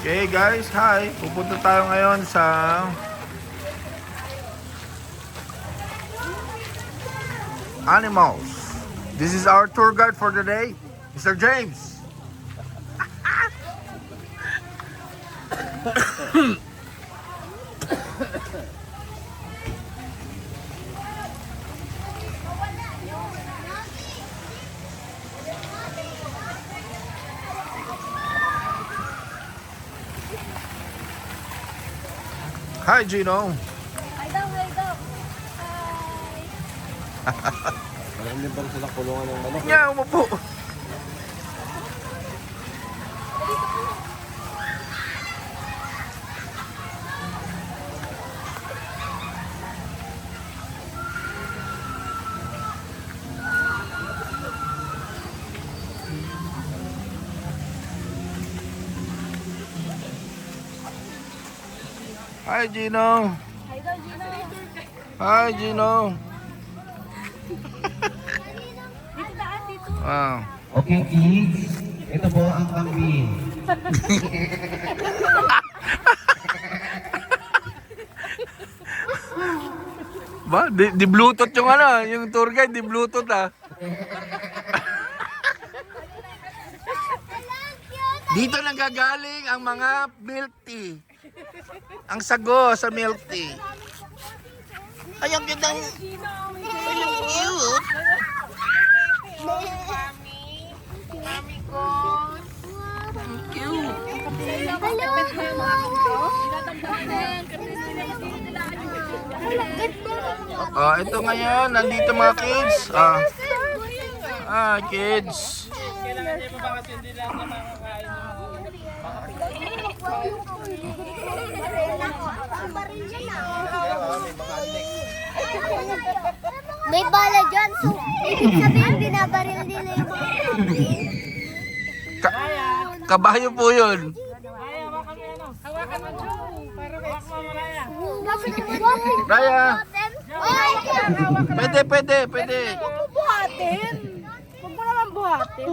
Okay guys, hi! Pupunta tayo ngayon sa animals. This is our tour guide for the day, Mr. James. Hi, Gino. Hi daw. Hi. Alam niyo ba sila kulungan ng manok? Yeah, umupo. Hi, Gino. Hi daw, Gino. Hi, Gino. Dito daan, dito. Wow. Okay kids, ito po ang kambing. Ba, di Bluetooth yung ano, yung tour guide, di Bluetooth ah. Dito nanggagaling ang mga milk tea. Ang sago sa milk tea. Ay, ang cute ng... Ay, ang cute. Mami ko. Ang cute. Ito ngayon, nandito mga kids. Kids. Kailangan niya pa ba kasi hindi lang na makakain May bala dyan, so ibig sabihin binabaril nila yung mga Kabayo po yun. hawakan mo Joe para hawak mo Raya. Raya, pwede. buhatin. Huwag mo naman buhatin.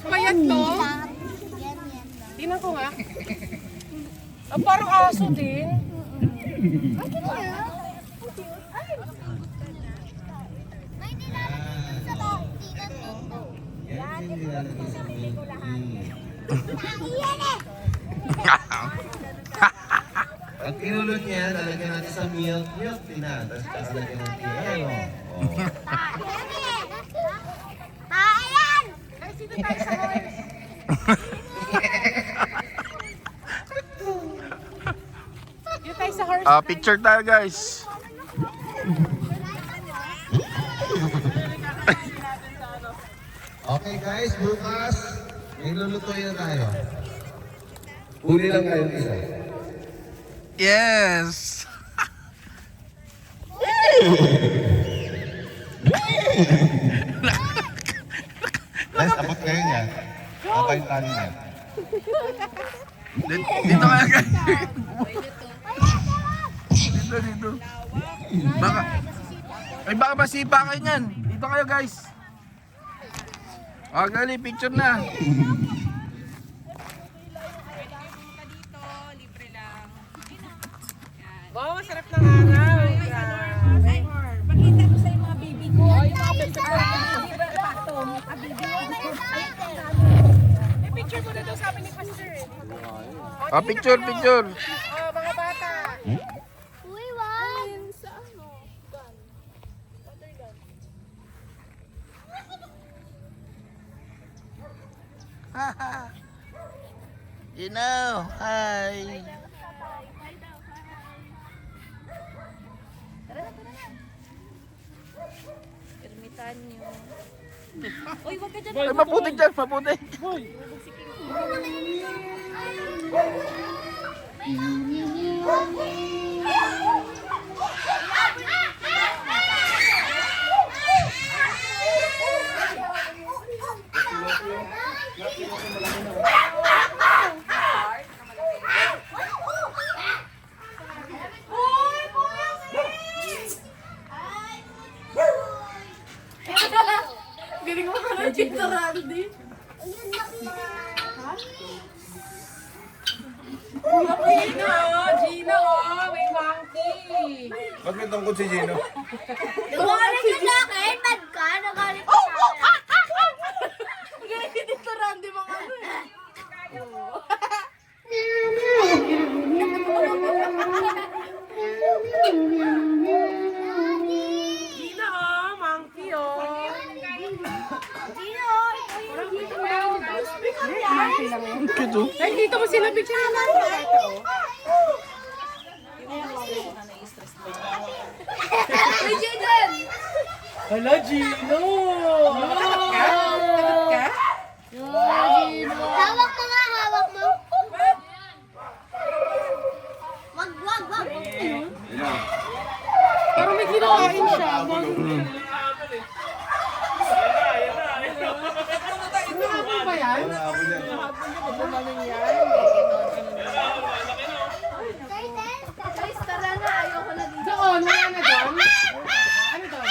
Payat to. Tingnan ko nga. Parang aso din. Yan yung nilalagay sa milk tea. Pag kinulot niya, lalagyan natin sa milk tea na. Tapos kakalagyan ng tea. Ayan o. Ayan! Sino tayo sa horse? Yung tayo sa horse. Picture tayo guys. Okay guys, bukas may lulutuin na tayo. Huli lang kayo isa. Yes. Guys, abot kayo niya. Okay yung tali niya. Dito kaya guys. Dito. Baka masipa kayo niyan. Dito kayo guys. Gali, picture na. Wow, masarap ng araw. Pakita mo sa mga baby ko. Picture mo na daw sabi ni Pastor. Picture. Mga bata. Uy, wow! You know, hi. Ermitanyo. Uy, wag ka dyan. Ay, maputik dyan, maputik. Galing mo ka na, Tito Randy. Ayun, laki. Gino, may monkey. Ba't may tungkol si Gino? Nagalit ka sa akin, bad ka, nagalit ka sa akin. Galing dito, Randy, mga ano eh. Gino, monkey, Monkey lang yun. Cute oh. Ay, dito mo sila picture naman. Ay, Jaden! Hala, Gino! Tagat ka? Hawak mo nga, hawak mo. Wag. Parang may kinakain siya. Ano ba yan? Guys, tara na, ayoko na dito. Doon, wala na doon? Ano doon?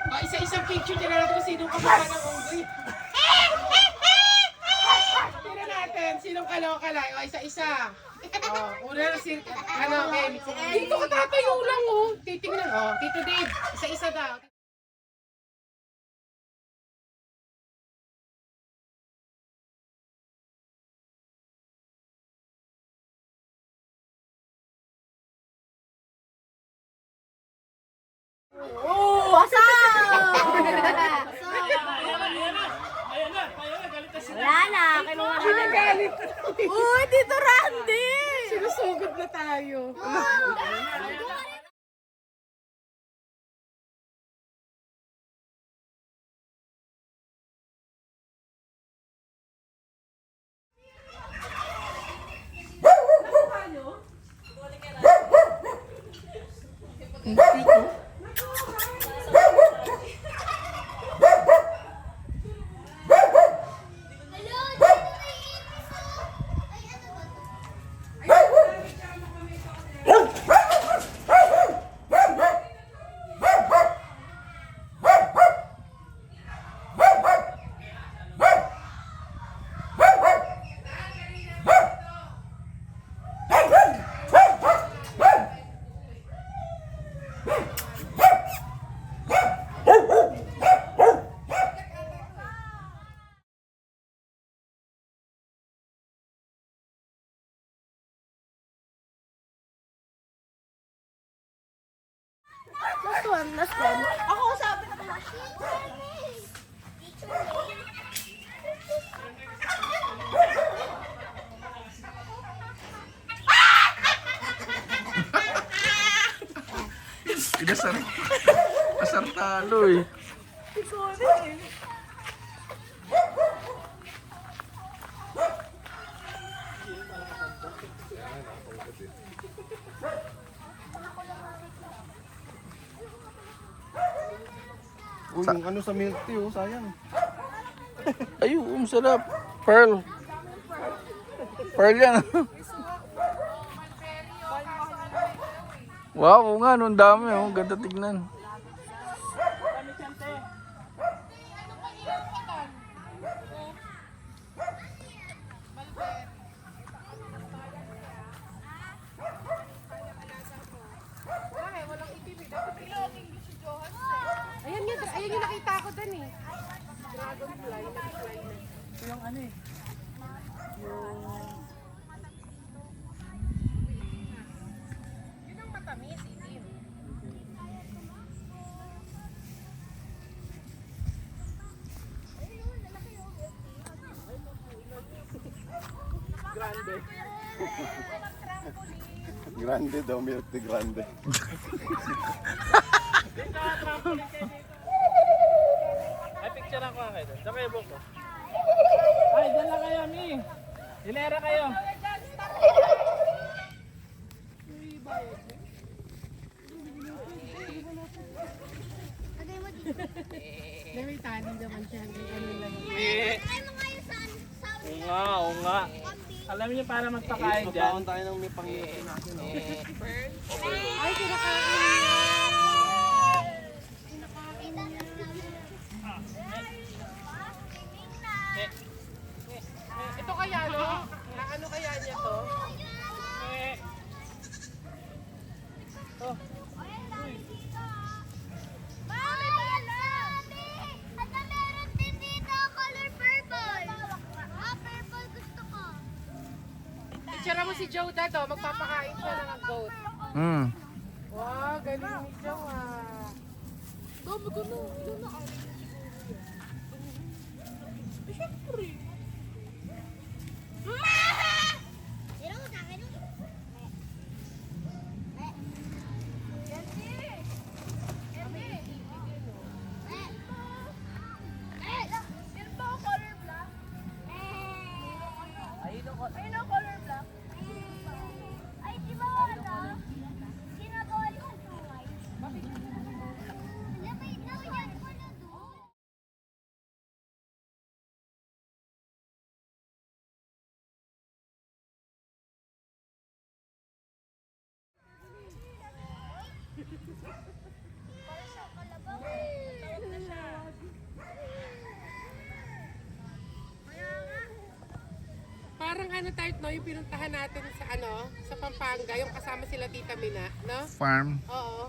O, isa-isang picture din natin kung sinong kamukha ng unggoy. Tingnan natin, sinong kaloka lang. O, isa-isa. O, una na si... Ano, okay. Dito ka tatayo lang, oh. Titingnan, oh. Tito Dave, isa-isa daw. Wala na, kinuha na. Nagalit. Uy, Tito Randy! Sinusugod na tayo. Last one. Ako, sabi na pala. Asar talo eh. Uy, yung ano sa milk tea, oh, sayang. Ayun, sarap. Pearl. Pearl yan. Wow, oo nga, no, ang dami. Oh. Ganda tignan. Ayan yung nakita ko dun eh. Dragonfly, nag-fly na. Yung ano eh. Yun ang matamis, itim. Grande. Grande daw, milk tea grande. Ay, picture ako kayo doon. Saan kayo buko? Ay, dyan lang kayo, Mi. Hilera kayo. May tanin naman siya. Ano lang. Oo nga, oo nga. Alam niyo niyo para magpakain dyan. tayo ng may pangyayon natin. Ay, kinakain. Ito kaya, no? Ano kaya niya to? Mami, Mami! At meron din dito color purple. Purple gusto ko. Picture mo si Joe Dad, oh. Magpapakain siya ng goat. Hmm. Wow, galing ni Joe, ah. Dami ko na. Ilan na ako? Siyempre. Sino mo sa akin? Ayun ang color black. Ay, di ba wala? Ginagawa niyo ang tungay. Bakit? May yan pala doon. Para sa kalabaw. Tawag na siya. Parang ano type, no? Yung pinuntahan natin sa ano, sa Pampanga, yung kasama sila Tita Mina, no? Farm. Oo.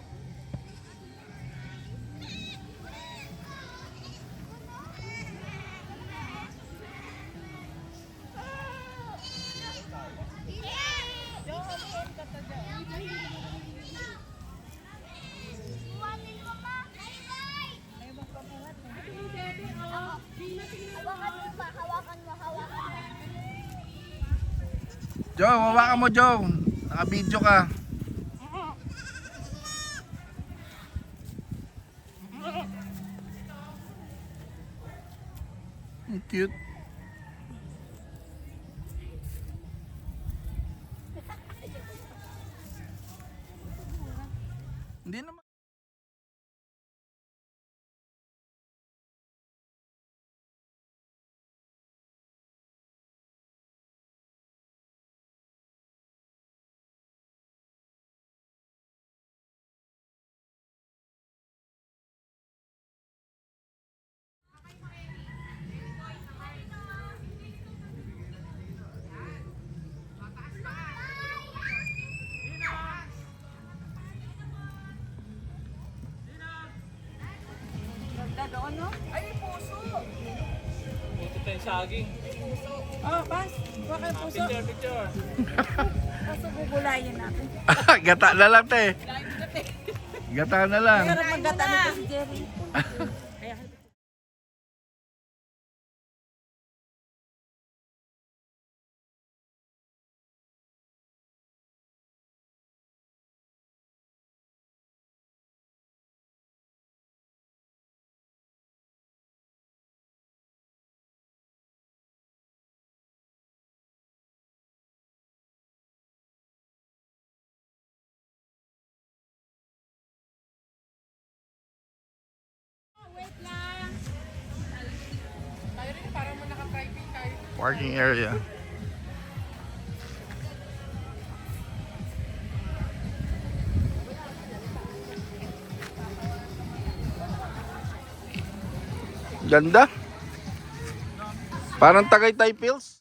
Hawakan mo, hawakan mo. Joe, hawakan mo Joe. Naka-video ka. Ang cute. Hindi naman. Puto tayong saging. Oh, Bas, bakit puso? Picture, picture. Kaso gugulayin natin. Gata na lang te. Gata na lang. Pero magdata nito si Jerry. Tayo rin, parang mo naka-private tayo. Parking area. Ganda. Parang Tagaytay Pills.